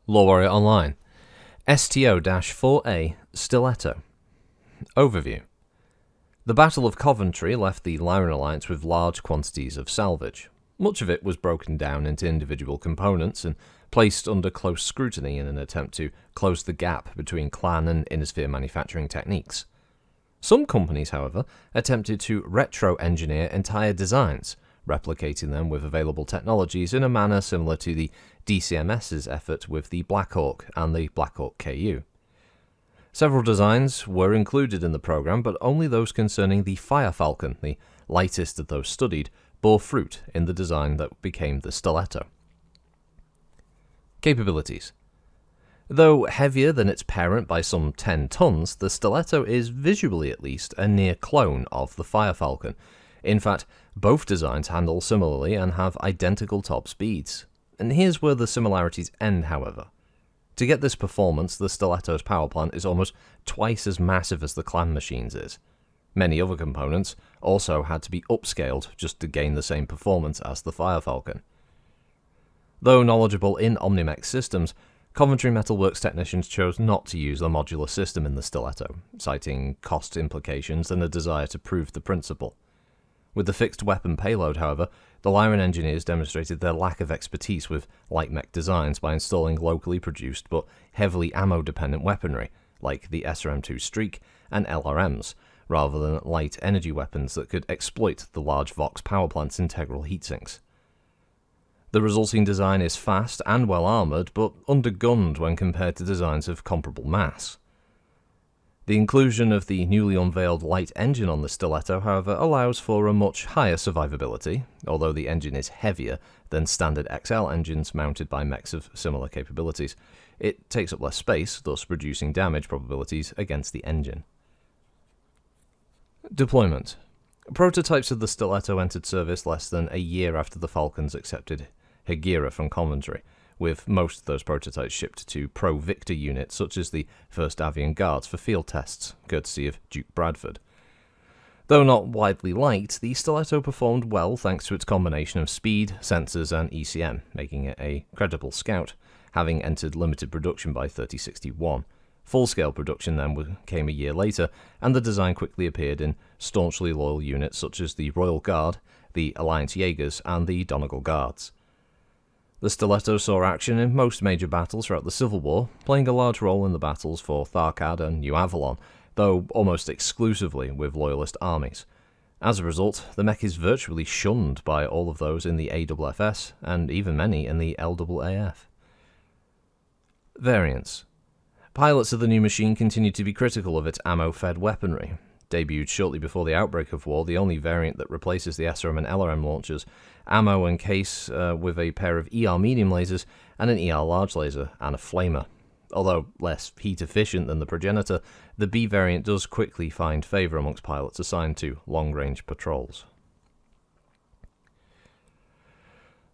LoreWarrior Online. STO-4A Stiletto. Overview. The Battle of Coventry left the Lyran Alliance with large quantities of salvage. Much of it was broken down into individual components and placed under close scrutiny in an attempt to close the gap between clan and inner-sphere manufacturing techniques. Some companies, however, attempted to retro-engineer entire designs, replicating them with available technologies in a manner similar to the DCMS's effort with the Blackhawk and the Blackhawk KU. Several designs were included in the program, but only those concerning the Fire Falcon, the lightest of those studied, bore fruit in the design that became the Stiletto. Capabilities. Though heavier than its parent by some 10 tons, the Stiletto is, visually at least, a near clone of the Fire Falcon. In fact, both designs handle similarly and have identical top speeds. And here's where the similarities end, however. To get this performance, the Stiletto's power plant is almost twice as massive as the Clan Machine's is. Many other components also had to be upscaled just to gain the same performance as the Fire Falcon. Though knowledgeable in omnimechs systems, Coventry Metalworks technicians chose not to use a modular system in the Stiletto, citing cost implications and a desire to prove the principle. With the fixed weapon payload, however, the Lyran engineers demonstrated their lack of expertise with light mech designs by installing locally produced but heavily ammo-dependent weaponry, like the SRM-2 Streak and LRMs, rather than light energy weapons that could exploit the large Vox power plant's integral heatsinks. The resulting design is fast and well armoured, but undergunned when compared to designs of comparable mass. The inclusion of the newly unveiled light engine on the Stiletto, however, allows for a much higher survivability, although the engine is heavier than standard XL engines mounted by mechs of similar capabilities. It takes up less space, thus reducing damage probabilities against the engine. Deployment. Prototypes of the Stiletto entered service less than a year after the Falcons accepted Hegira from Coventry, with most of those prototypes shipped to pro-Victor units such as the 1st Avian Guards for field tests, courtesy of Duke Bradford. Though not widely liked, the Stiletto performed well thanks to its combination of speed, sensors and ECM, making it a credible scout, having entered limited production by 3061. Full-scale production then came a year later, and the design quickly appeared in staunchly loyal units such as the Royal Guard, the Alliance Jaegers and the Donegal Guards. The Stiletto saw action in most major battles throughout the Civil War, playing a large role in the battles for Tharkad and New Avalon, though almost exclusively with Loyalist armies. As a result, the mech is virtually shunned by all of those in the AFFS, and even many in the LAAF. Variants. Pilots of the new machine continued to be critical of its ammo-fed weaponry. Debuted shortly before the outbreak of war, the only variant that replaces the SRM and LRM launchers, ammo and case with a pair of ER medium lasers and an ER large laser and a flamer. Although less heat efficient than the progenitor, the B variant does quickly find favour amongst pilots assigned to long-range patrols.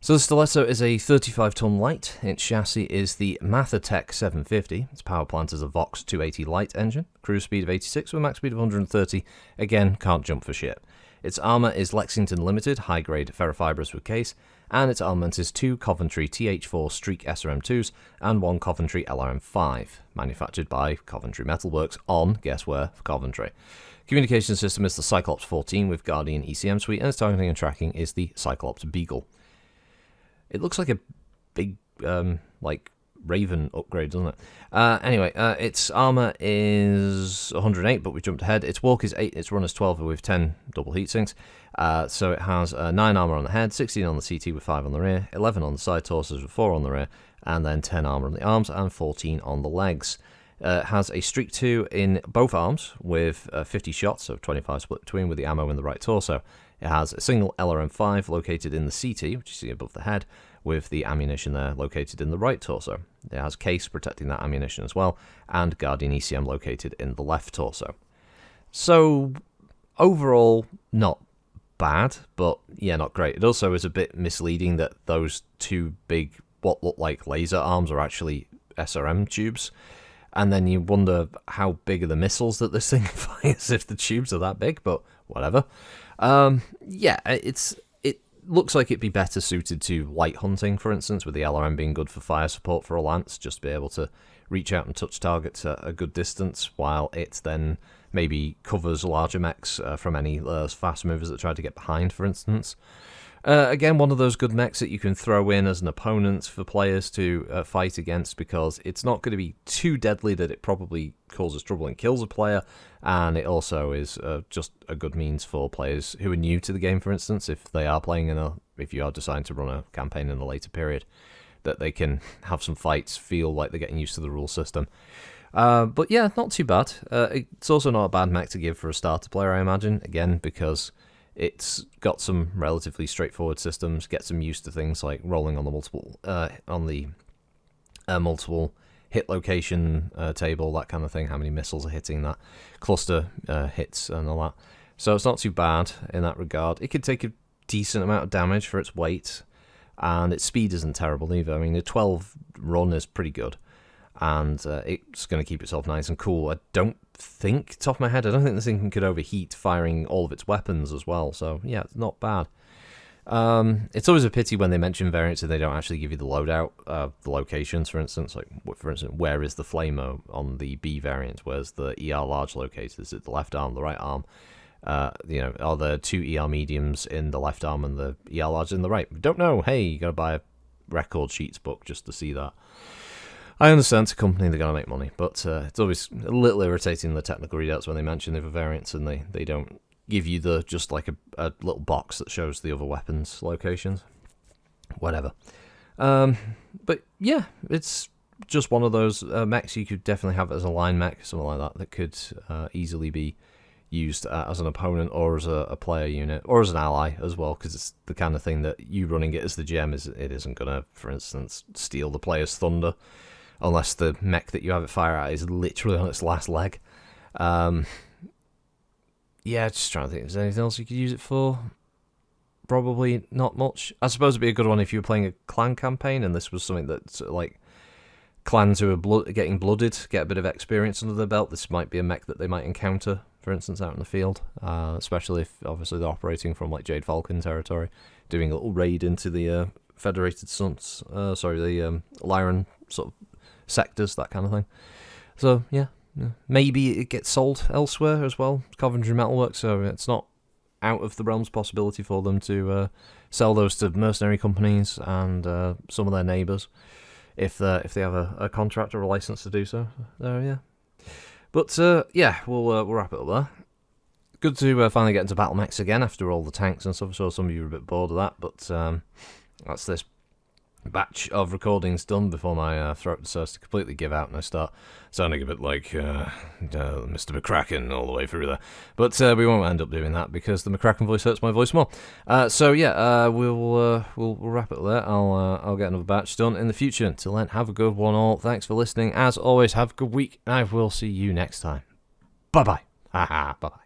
So the Stiletto is a 35-ton light. Its chassis is the Mathatech 750. Its power plant is a Vox 280 light engine. Cruise speed of 86 with max speed of 130. Again, can't jump for shit. Its armour is Lexington Limited, high-grade ferrofibrous with case, and its armament is 2 Coventry TH4 Streak SRM2s and 1 Coventry LRM5, manufactured by Coventry Metalworks on, guess where, Coventry. Communication system is the Cyclops 14 with Guardian ECM suite, and its targeting and tracking is the Cyclops Beagle. It looks like a big, Raven upgrade, doesn't it? Anyway, its armor is 108, but we jumped ahead. Its walk is 8, its run is 12 with 10 double heatsinks. So it has 9 armor on the head, 16 on the CT with 5 on the rear, 11 on the side torsos with 4 on the rear, and then 10 armor on the arms and 14 on the legs. It has a Streak 2 in both arms with 50 shots, so 25 split between, with the ammo in the right torso. It has a single LRM5 located in the CT, which you see above the head, with the ammunition there located in the right torso. It has case protecting that ammunition as well, and Guardian ECM located in the left torso. So, overall, not bad, but yeah, not great. It also is a bit misleading that those two big, what look like laser arms are actually SRM tubes. And then you wonder how big are the missiles that this thing fires if the tubes are that big, but whatever. It looks like it'd be better suited to light hunting, for instance, with the LRM being good for fire support for a lance, just to be able to reach out and touch targets at a good distance, while it then maybe covers larger mechs from any fast movers that try to get behind, for instance. Again, one of those good mechs that you can throw in as an opponent for players to fight against, because it's not going to be too deadly that it probably causes trouble and kills a player, and it also is just a good means for players who are new to the game, for instance, if they are playing if you are deciding to run a campaign in a later period, that they can have some fights, feel like they're getting used to the rule system. But yeah, not too bad. It's also not a bad mech to give for a starter player, I imagine, again, because it's got some relatively straightforward systems, gets them used to things like rolling on the multiple hit location table, that kind of thing, how many missiles are hitting that, cluster hits and all that. So it's not too bad in that regard. It could take a decent amount of damage for its weight, and its speed isn't terrible either. I mean, the 12 run is pretty good, and it's going to keep itself nice and cool. I don't think, top of my head, I don't think this thing could overheat firing all of its weapons as well, so yeah, it's not bad. It's always a pity when they mention variants and they don't actually give you the loadout, the locations, for instance. Like, for instance, where is the flamer on the B variant? Where's the ER large located? Is it the left arm, the right arm? Are there 2 ER mediums in the left arm and the ER large in the right? We don't know. Hey, you gotta buy a record sheets book just to see that. I understand it's a company, they're going to make money, but it's always a little irritating, the technical readouts, when they mention the other variants and they don't give you just like a little box that shows the other weapons locations. Whatever. But yeah, it's just one of those mechs you could definitely have as a line mech, something like that could easily be used as an opponent or as a player unit, or as an ally as well, because it's the kind of thing that you running it as the gem it isn't going to, for instance, steal the player's thunder, unless the mech that you have it fire at is literally on its last leg. Yeah, just trying to think if there's anything else you could use it for. Probably not much. I suppose it'd be a good one if you were playing a clan campaign, and this was something that, like, clans who are getting blooded get a bit of experience under their belt. This might be a mech that they might encounter, for instance, out in the field, especially if, obviously, they're operating from, like, Jade Falcon territory, doing a little raid into the Federated Suns, the Lyran sort of sectors, that kind of thing. So yeah, maybe it gets sold elsewhere as well, Coventry Metalworks, so it's not out of the realm's possibility for them to sell those to mercenary companies and some of their neighbours if they have a contract or a license to do so. Yeah, but yeah, we'll wrap it up there. Good to finally get into Battlemechs again after all the tanks and stuff. So some of you are a bit bored of that, but that's this batch of recordings done before my throat starts to completely give out and I start sounding a bit like Mr. McCracken all the way through there. But we won't end up doing that because the McCracken voice hurts my voice more. So yeah, we'll wrap it there. I'll get another batch done in the future. Until then, have a good one all. Thanks for listening. As always, have a good week. I will see you next time. Bye bye. Bye bye.